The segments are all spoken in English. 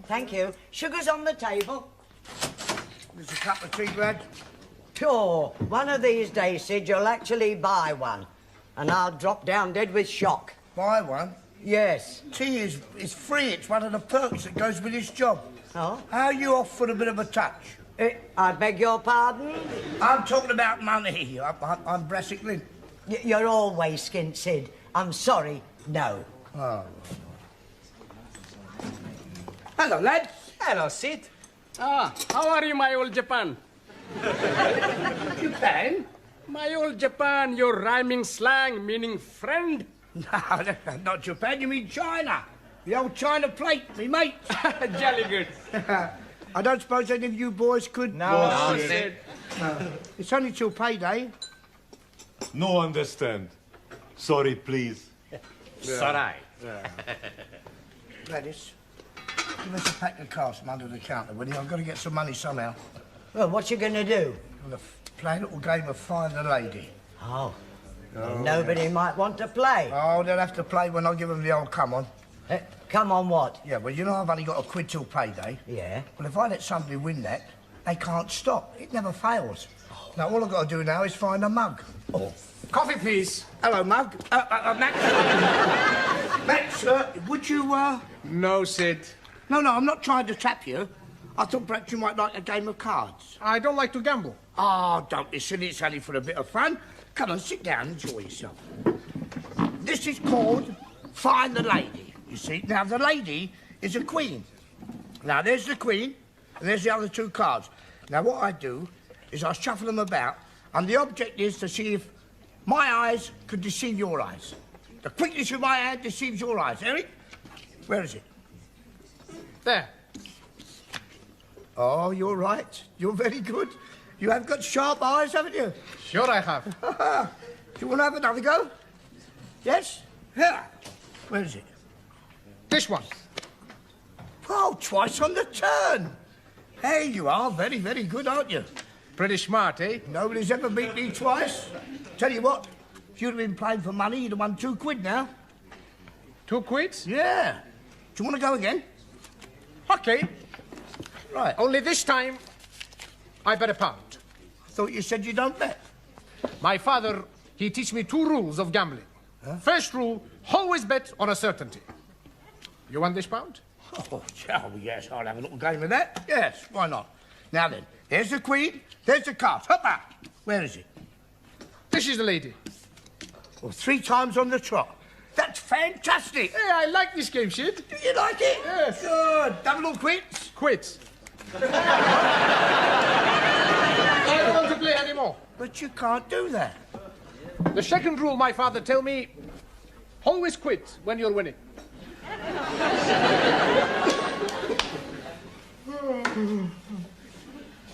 Thank you. Sugar's on the table. There's a cup of tea, Brad. Sure. One of these days, Sid, you'll actually buy one. And I'll drop down dead with shock. Buy one? Yes. Tea is free. It's one of the perks that goes with this job. Oh? How are you off for a bit of a touch? I beg your pardon? I'm talking about money. I'm Brassic-Lynn. You're always skint, Sid. I'm sorry, no. Oh. Hello, lads. Hello, Sid. Ah, how are you, my old Japan? Japan? My old Japan, your rhyming slang meaning friend? No, not Japan. You mean China. The old China plate, me mate. Jolly good. I don't suppose any of you boys could... No, Sid. It's only till payday. No understand. Sorry, please. Sorry. Gladys, give us a pack of cards from under the counter, will you? I've got to get some money somehow. Well, what you going to do? I'm going to play a little game of Find the Lady. Oh. Nobody might want to play. Oh, they'll have to play when I give them the old come on. Come on what? Yeah, well, you know I've only got a quid till payday. Yeah. Well, if I let somebody win that, they can't stop. It never fails. Now, all I've got to do now is find a mug. Oh. Coffee, please. Hello, mug. Max. Max, would you, No, Sid. No, I'm not trying to trap you. I thought perhaps you might like a game of cards. I don't like to gamble. Oh, don't be silly. It's only for a bit of fun. Come on, sit down, enjoy yourself. This is called Find the Lady, you see. Now, the lady is a queen. Now, there's the queen, and there's the other two cards. Now, what I do is I shuffle them about, and the object is to see if my eyes could deceive your eyes. The quickness of my hand deceives your eyes. Eric, where is it? There. Oh, you're right. You're very good. You have got sharp eyes, haven't you? Sure I have. Do you want to have another go? Yes? Here. Where is it? This one. Oh, twice on the turn. Hey, you are very, very good, aren't you? Pretty smart, eh? Nobody's ever beat me twice. Tell you what, if you'd have been playing for money, you'd have won 2 quid now. 2 quid? Yeah. Do you want to go again? Okay. Right. Only this time, I bet £1. I thought you said you don't bet. My father, he teach me 2 rules of gambling. Huh? First rule, always bet on a certainty. You want this £1? Oh, yes, I'll have a little game of that. Yes, why not? Now then, there's the queen, there's the cards. Hoppa! Where is it? This is the lady. Well, 3 times on the trot. That's fantastic. Hey, I like this game, Sid. Do you like it? Yes. Good. Double or quits? Quits. I don't want to play anymore. But you can't do that. The second rule my father tell me, always quit when you're winning.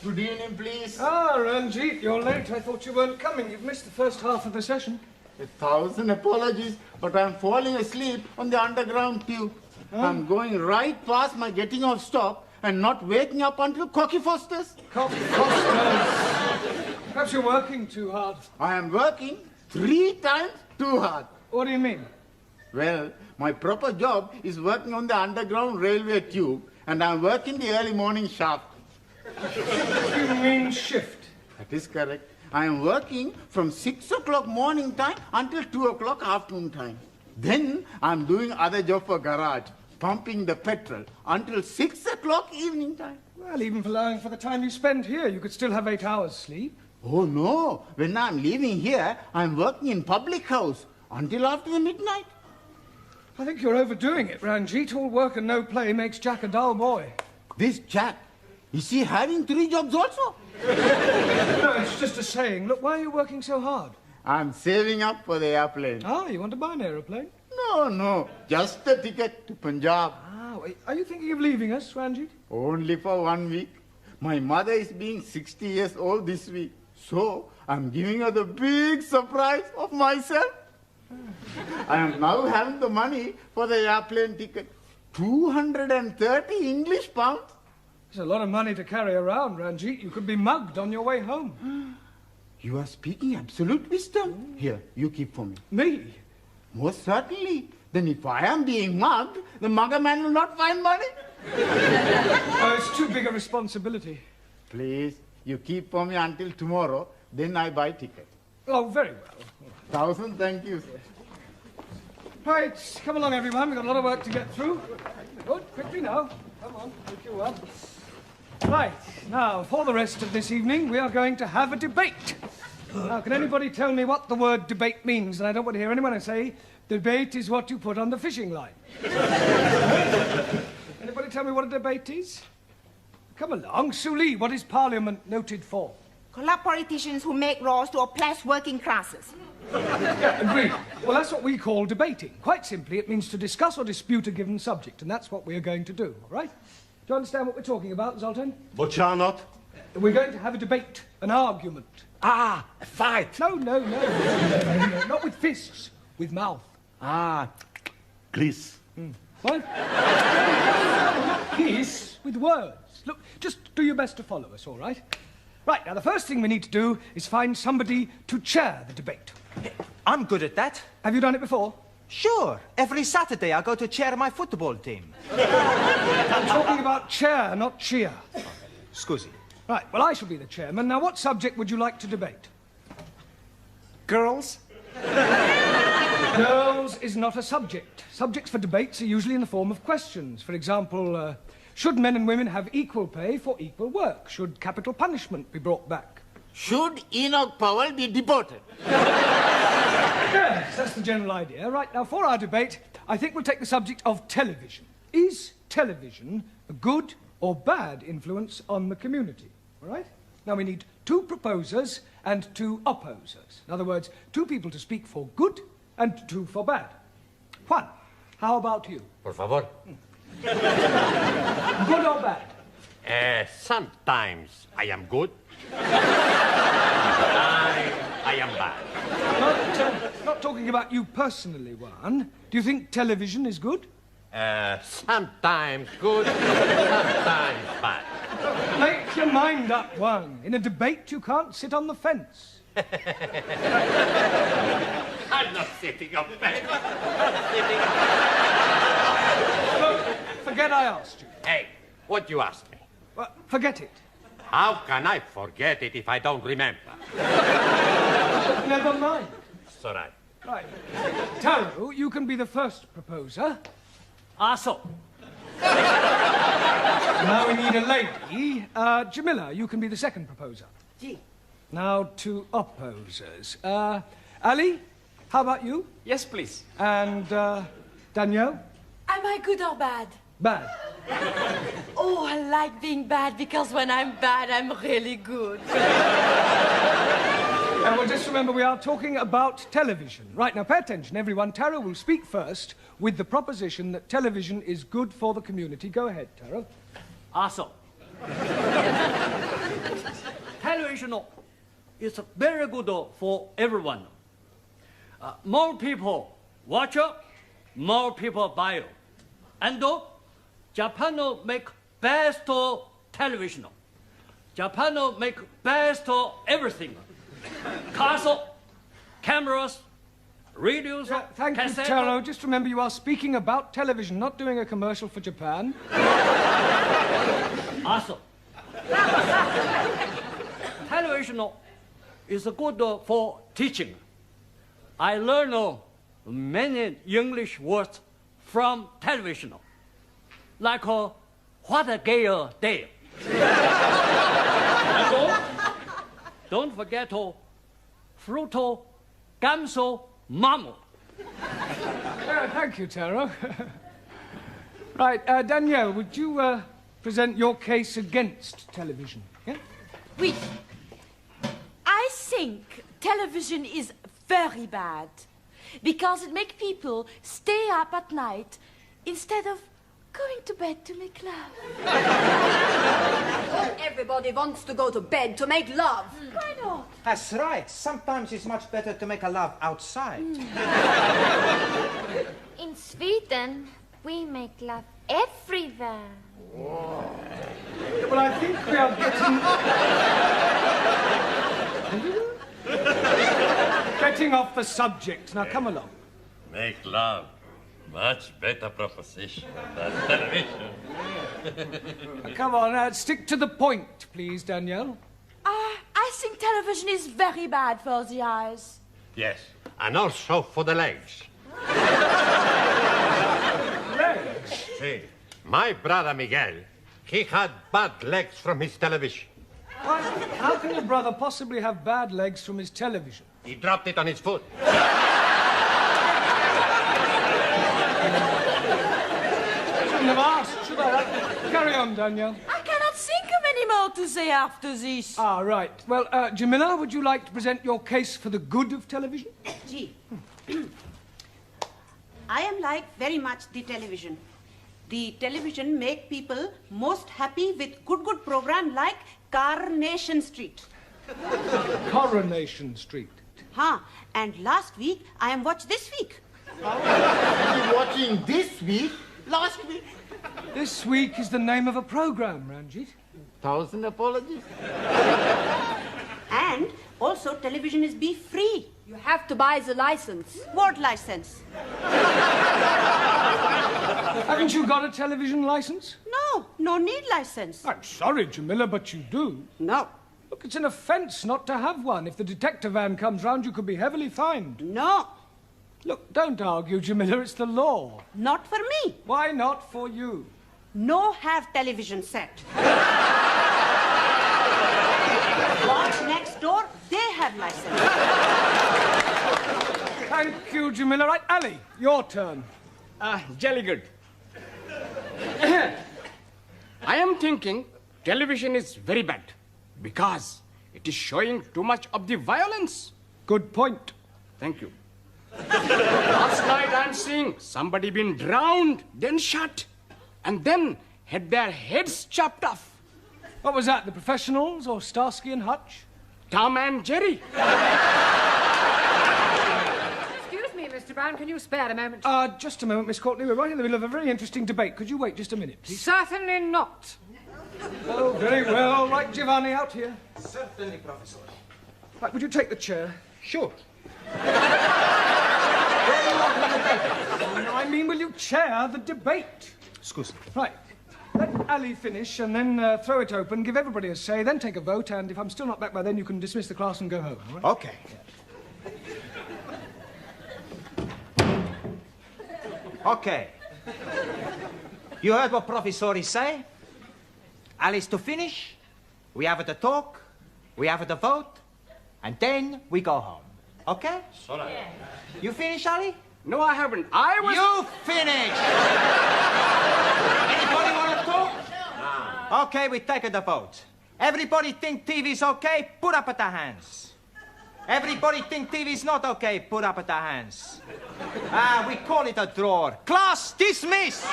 Good evening, please. Ah, Ranjit, you're late. I thought you weren't coming. You've missed the first half of the session. 1,000 apologies, but I'm falling asleep on the underground tube. I'm going right past my getting off stop and not waking up until Cocky Foster's. Cocky Foster's. Perhaps you're working too hard. I am working 3 times too hard. What do you mean? Well, my proper job is working on the underground railway tube, and I'm working the early morning shaft. You mean shift? That is correct. I am working from 6 o'clock morning time until 2 o'clock afternoon time. Then I'm doing other job for garage, pumping the petrol until 6 o'clock evening time. Well, even for allowing for the time you spend here, you could still have 8 hours sleep. Oh, no. When I'm leaving here, I'm working in public house until after the midnight. I think you're overdoing it, Ranjit. All work and no play makes Jack a dull boy. This Jack, is he having 3 jobs also? No, it's just a saying. Look, why are you working so hard? I'm saving up for the airplane. Ah, you want to buy an aeroplane? No, just a ticket to Punjab. Wow. Are you thinking of leaving us, Ranjit? Only for 1 week. My mother is being 60 years old this week. So, I'm giving her the big surprise of myself. I am now having the money for the airplane ticket. 230 English pounds. It's a lot of money to carry around, Ranjit. You could be mugged on your way home. You are speaking absolute wisdom. Here, you keep for me. Me? Most certainly. Then if I am being mugged, the mugger man will not find money. Oh, it's too big a responsibility. Please, you keep for me until tomorrow, then I buy ticket. Oh, very well. 1,000 thank you, sir. Right, come along, everyone. We've got a lot of work to get through. Good, quickly now. Come on, make you up. Right, now, for the rest of this evening, we are going to have a debate. Now, can anybody tell me what the word debate means? And I don't want to hear anyone say, debate is what you put on the fishing line. Anybody tell me what a debate is? Come along. Suli, what is Parliament noted for? Corrupt politicians who make laws to oppress working classes. Yeah, agreed. Well, that's what we call debating. Quite simply, it means to discuss or dispute a given subject, and that's what we are going to do, all right? Do you understand what we're talking about, Zoltan? Butcher not? We're going to have a debate, an argument. Ah, a fight. No, not with fists, with mouth. Ah, Please. What? Kiss with words. Look, just do your best to follow us, all right? Right, now the first thing we need to do is find somebody to chair the debate. I'm good at that. Have you done it before? Sure. Every Saturday I go to chair my football team. I'm talking about chair, not cheer. Scusi. Right, well, I shall be the chairman. Now, what subject would you like to debate? Girls? Girls is not a subject. Subjects for debates are usually in the form of questions. For example, should men and women have equal pay for equal work? Should capital punishment be brought back? Should Enoch Powell be deported? Yes, that's the general idea. Right, now, for our debate, I think we'll take the subject of television. Is television a good or bad influence on the community? All right? Now, we need 2 proposers and 2 opposers. In other words, 2 people to speak for good and 2 for bad. Juan, how about you? Por favor. Good or bad? Sometimes I am good. I am bad. Not talking about you personally, Juan. Do you think television is good? Sometimes good, sometimes bad. Make your mind up, Juan. In a debate, you can't sit on the fence. I'm not sitting on bed. Look, forget I asked you. Hey, what you asked me? Well, forget it. How can I forget it if I don't remember? Never mind. It's all right. Right. Taro, you can be the first proposer. Also. Now we need a lady. Jamila, you can be the second proposer. Gee. Now 2 opposers. Ali, how about you? Yes, please. And Danielle? Am I good or bad? Bad. Oh, I like being bad because when I'm bad, I'm really good. Well, just remember, we are talking about television. Right, now pay attention, everyone. Taro will speak first with the proposition that television is good for the community. Go ahead, Taro. Also. Television is very good for everyone. More people watch it, more people buy it. And Japan make best television. Japan make best everything. Cars, cameras, radios, Thank you, cassette. Taro. Just remember, you are speaking about television, not doing a commercial for Japan. Also, television is good for teaching. I learn many English words from television, like what a gay day. Don't forget fruto, gamso, mamo. Thank you, Taro. Right, Danielle, would you present your case against television? Yeah? Oui. I think television is very bad because it makes people stay up at night instead of Going to bed to make love. Everybody wants to go to bed to make love. Why not? That's right. Sometimes it's much better to make a love outside. In Sweden, we make love everywhere. Well, I think we are getting off the subject. Now, come along. Make love. Much better proposition than television. Come on, stick to the point, please, Danielle. I think television is very bad for the eyes. Yes, and also for the legs. Legs? See, my brother Miguel, he had bad legs from his television. How can your brother possibly have bad legs from his television? He dropped it on his foot. Shouldn't have asked, should I? Carry on, Danielle. I cannot think of any more to say after this. Ah, right. Well, Jamila, would you like to present your case for the good of television? Gee. I am like very much the television. The television make people most happy with good program like Coronation Street. Coronation Street. And last week, I am watched this week. You're watching this week? Last week? This week is the name of a program, Ranjit. 1,000 apologies. And also, television is be free. You have to buy the license. What license? Haven't you got a television license? No need license. I'm sorry, Jamila, but you do. No. Look, it's an offence not to have one. If the detector van comes round, you could be heavily fined. No. Look, don't argue, Jamila. It's the law. Not for me. Why not for you? No have television set. Watch next door, they have license. Thank you, Jamila. Right, Ali, your turn. Jolly good. I am thinking television is very bad because it is showing too much of the violence. Good point. Thank you. Last night I'm seeing somebody been drowned, then shot, and then had their heads chopped off. What was that, the Professionals or Starsky and Hutch? Tom and Jerry. Excuse me, Mr. Brown, can you spare a moment? Just a moment, Miss Courtney. We're right in the middle of a very interesting debate. Could you wait just a minute, please? Certainly not. Oh, very well. Right, Giovanni, out here. Certainly, Professor. Right, would you take the chair? Sure. No, I mean, will you chair the debate? Excuse me. Right. Let Ali finish and then throw it open, give everybody a say, then take a vote, and if I'm still not back by then, you can dismiss the class and go home, all right? Okay. Okay. You heard what Professor say? Alice to finish, we have the talk, we have the vote, and then we go home. Okay? Sorry. You finish, Ali? No, I haven't. I was... You finish! Anybody want to talk? No. Okay, we take the vote. Everybody think TV's okay? Put up the hands. Everybody think TV's not okay? Put up the hands. We call it a draw. Class dismiss!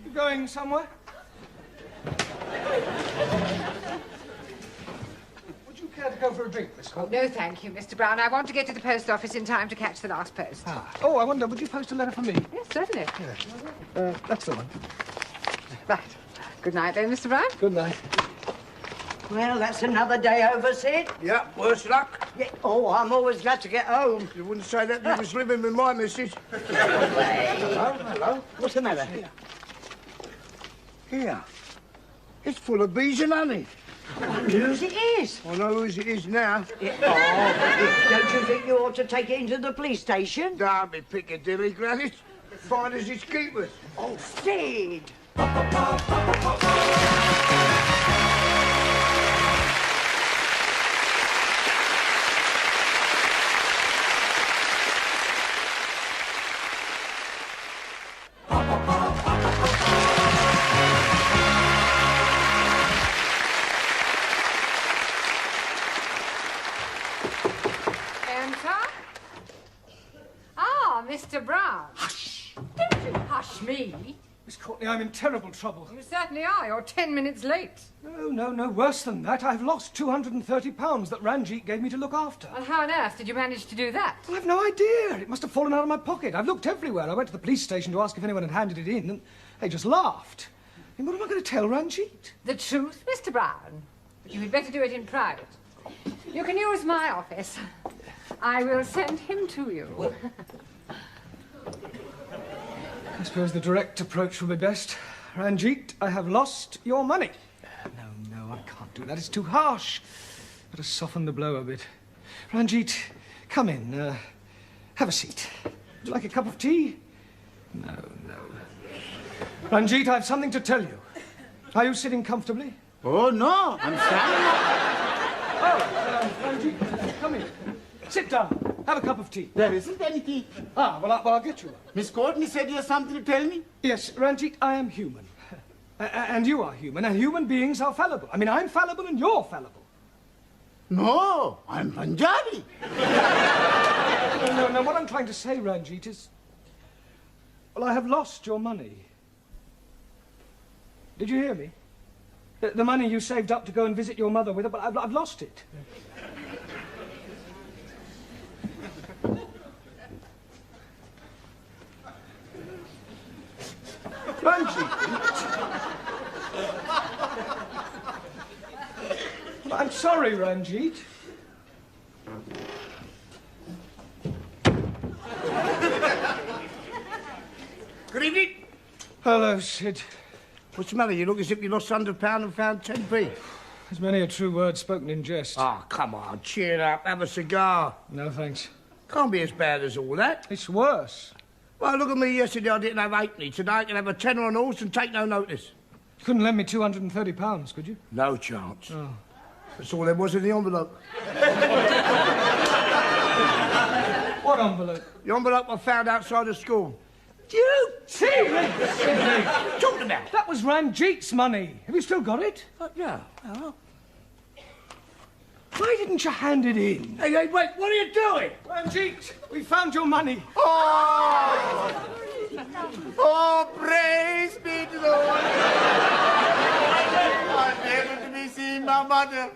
You going somewhere? Would you care to go for a drink, Miss Courtney? No, thank you, Mr. Brown. I want to get to the post office in time to catch the last post. Oh, I wonder, would you post a letter for me? Yes, certainly. That's the one. Right. Good night, then, Mr. Brown. Good night. Well, that's another day over, Sid. Yeah, worse luck. Yeah. Oh, I'm always glad to get home. You wouldn't say that you was living with my missus. Hello. What's the matter? Here. It's full of bees and honey. Whose it is? I know whose it is now. Don't you think you ought to take it into the police station? Don't be Piccadilly, Granny. Fine as its keepers. Oh, Sid! Enter. Ah, Mr. Brown. Hush! Miss Courtney, I'm in terrible trouble. You certainly are. You're 10 minutes late. No, worse than that. I've lost £230 that Ranjit gave me to look after. Well, how on earth did you manage to do that? Well, I've no idea. It must have fallen out of my pocket. I've looked everywhere. I went to the police station to ask if anyone had handed it in, and they just laughed. I mean, what am I going to tell Ranjit? The truth, Mr. Brown. But you had better do it in private. You can use my office. I will send him to you. I suppose the direct approach will be best. Ranjit, I have lost your money. No, I can't do that. It's too harsh. Better soften the blow a bit. Ranjit, come in. Have a seat. Would you like a cup of tea? No. Ranjit, I have something to tell you. Are you sitting comfortably? Oh, no, I'm standing up. Ranjit, come in. Sit down. Have a cup of tea. There isn't any tea. Well, I'll get you one. Miss Courtney said you have something to tell me? Yes, Ranjit, I am human. And you are human, and human beings are fallible. I mean, I'm fallible and you're fallible. No, I'm Punjabi. No, what I'm trying to say, Ranjit, is... Well, I have lost your money. Did you hear me? The money you saved up to go and visit your mother with, but I've lost it. Ranjit. I'm sorry, Ranjit. Good evening. Hello, Sid. What's the matter? You look as if you lost £100 and found 10p. There's many a true word spoken in jest. Oh, come on, cheer up. Have a cigar. No, thanks. Can't be as bad as all that. It's worse. Well, look at me yesterday. I didn't have 8p. Today I can have a tenner on horse and take no notice. You couldn't lend me £230, could you? No chance. Oh. That's all there was in the envelope. What envelope? The envelope I found outside the school. You cheated! Talking about? That was Ranjit's money. Have you still got it? Yeah. Oh. Why didn't you hand it in? Hey, wait, what are you doing? Ranjit, we found your money. Oh, praise be to the Lord. I'm able to be seeing my mother.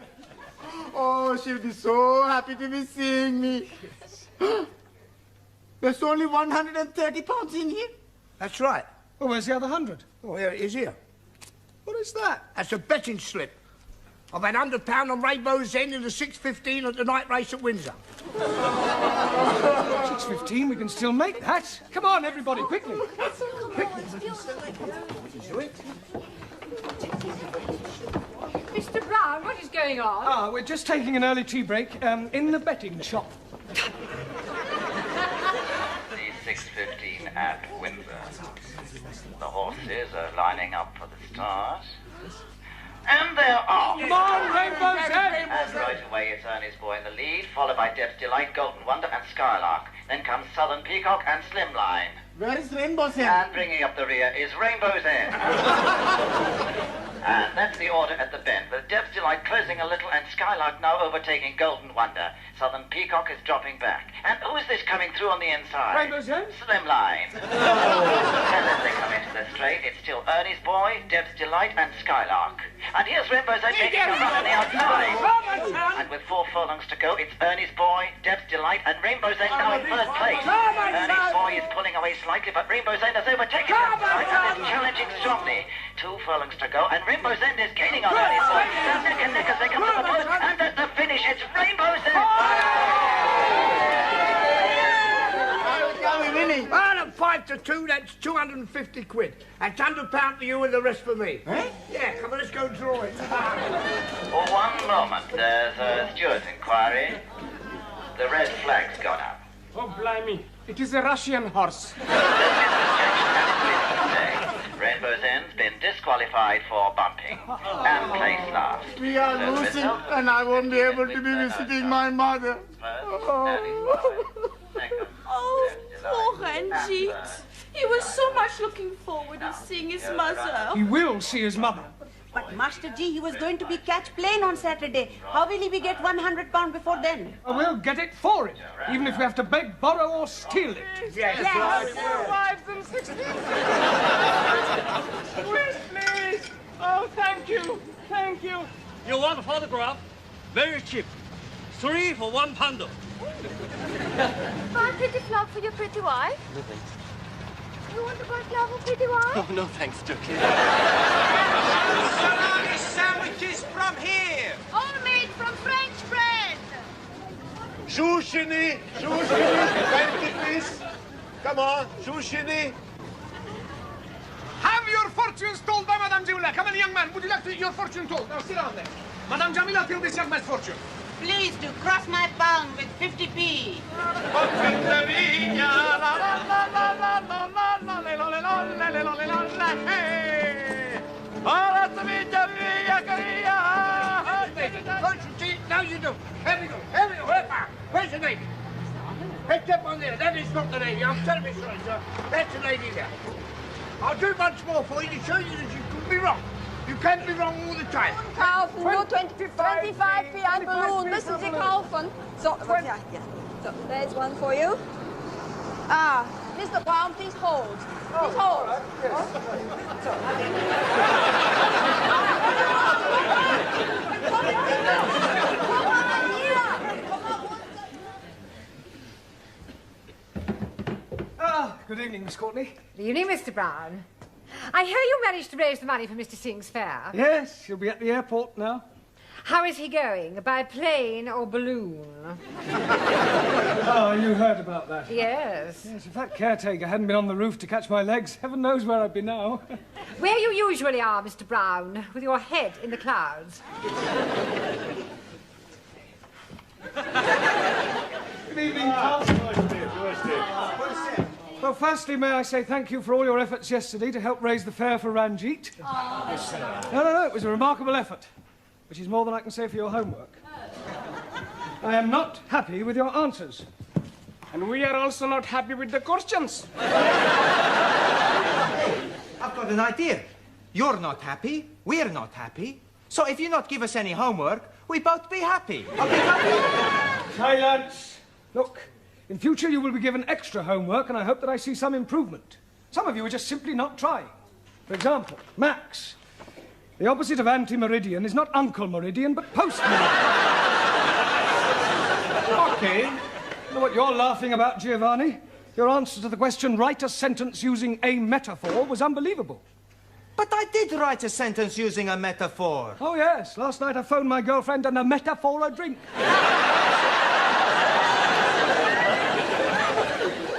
Oh, she'll be so happy to be seeing me. There's only £130 in here. That's right. Well, where's the other 100? Oh, here it is here. What is that? That's a betting slip. I've had £100 on Rainbow's End in the 6:15 at the night race at Windsor. 6:15, we can still make that. Come on, everybody, quickly. Mr. Brown, what is going on? We're just taking an early tea break in the betting shop. The 6:15 at Windsor. The horses are lining up for the start. And they're off. Come on, Rainbow's End! And right away it's Ernie's Boy in the lead, followed by Deb's Delight, Golden Wonder and Skylark. Then comes Southern Peacock and Slimline. Where is Rainbow's End? And bringing up the rear is Rainbow's End. And that's the order at the bend, with Deb's Delight closing a little and Skylark now overtaking Golden Wonder. Southern Peacock is dropping back. And who's this coming through on the inside? Rainbow's End? Slimline. And as they come into the straight, it's still Ernie's Boy, Deb's Delight and Skylark. And here's Rainbow's End making a run on the outside. And with 4 furlongs to go, it's Ernie's Boy, Deb's Delight and Rainbow's End now in first place. Ernie's Boy is pulling away slightly, but Rainbow's End has overtaken Deb's Delight and is challenging strongly. 2 furlongs to go, and Rainbow's End is gaining on Ernie's Boy. They're neck and neck as they come to the post, and at the finish, it's Rainbow's End. Well, at 5 to 2, that's 250 quid. That's £100 for you and the rest for me. Eh? Yeah, come on, let's go draw it. For one moment, there's a Stuart inquiry. The red flag's gone up. Oh, blimey. It is a Russian horse. Rainbow's End's been disqualified for bumping and placed last. We are So the losing, result of and I won't be able to be the visiting my mother. Oh, poor Ranjit. He was so much looking forward to seeing his mother. He will see his mother. But Master G, he was going to be catch plane on Saturday. How will he be get £100 before then? We'll get it for it, even if we have to beg, borrow or steal it. Yes. Yes. 4 wives and 16. photograph. Very cheap. 3 for £1. Buy a pretty flower for your pretty wife? No, thanks. You want to buy a flower for pretty wife? Oh, no, thanks, Turkey. Salami sandwiches from here. All made from French bread. Shushini! Shushini! 20, please. Come on, Shushini. Have your fortunes told by Madame Jamila. Come on, young man. Would you like to your fortune told? Now, sit down there. Madame Jamila, tell this young man's fortune. Please to cross my palm with 50p. Now you do. Here we go. Where's the lady? Head up on there. That is not the lady. I'm terribly sorry, sir. That's the lady there. I'll do much more for you to show you that you could be wrong. You can't be wrong all the time. Kaufen, nur 25p ein balloon. Müssen Sie kaufen. So, ja, yes. So, there's one for you. Ah, Mr. Brown, please hold. Please hold. Good evening, Miss Courtney. Good evening, Mr. Brown. I hear you managed to raise the money for Mr. Singh's fair. Yes, he'll be at the airport now. How is he going? By plane or balloon? Oh, you heard about that? Yes. Yes, if that caretaker hadn't been on the roof to catch my legs, heaven knows where I'd be now. Where you usually are, Mr. Brown, with your head in the clouds. Good evening, Carl. Well, firstly, may I say thank you for all your efforts yesterday to help raise the fare for Ranjit. No, it was a remarkable effort, which is more than I can say for your homework. I am not happy with your answers. And we are also not happy with the questions. I've got an idea. You're not happy, we're not happy. So if you not give us any homework, we both be happy. Okay? Silence. Look, in future you will be given extra homework, and I hope that I see some improvement. Some of you are just simply not trying. For example, Max. The opposite of anti-meridian is not Uncle Meridian, but post-meridian. Okay. You know what you're laughing about, Giovanni? Your answer to the question, write a sentence using a metaphor, was unbelievable. But I did write a sentence using a metaphor. Oh, yes. Last night I phoned my girlfriend and a metaphor a drink.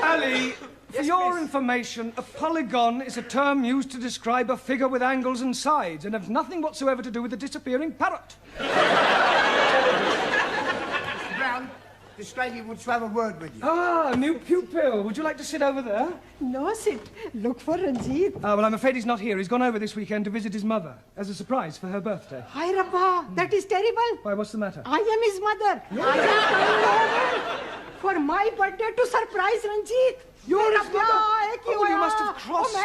Ali, for your information, a polygon is a term used to describe a figure with angles and sides and has nothing whatsoever to do with the disappearing parrot. Mr. Brown, this lady wants to have a word with you. Ah, new pupil. Would you like to sit over there? No, sit. Look for Ranjit. Ah, well, I'm afraid he's not here. He's gone over this weekend to visit his mother as a surprise for her birthday. Hi, Rabba. That is terrible. Why, what's the matter? I am his mother. I am coming over for my birthday to surprise Ranjit. You're his mother? Oh, you must have crossed. Oh,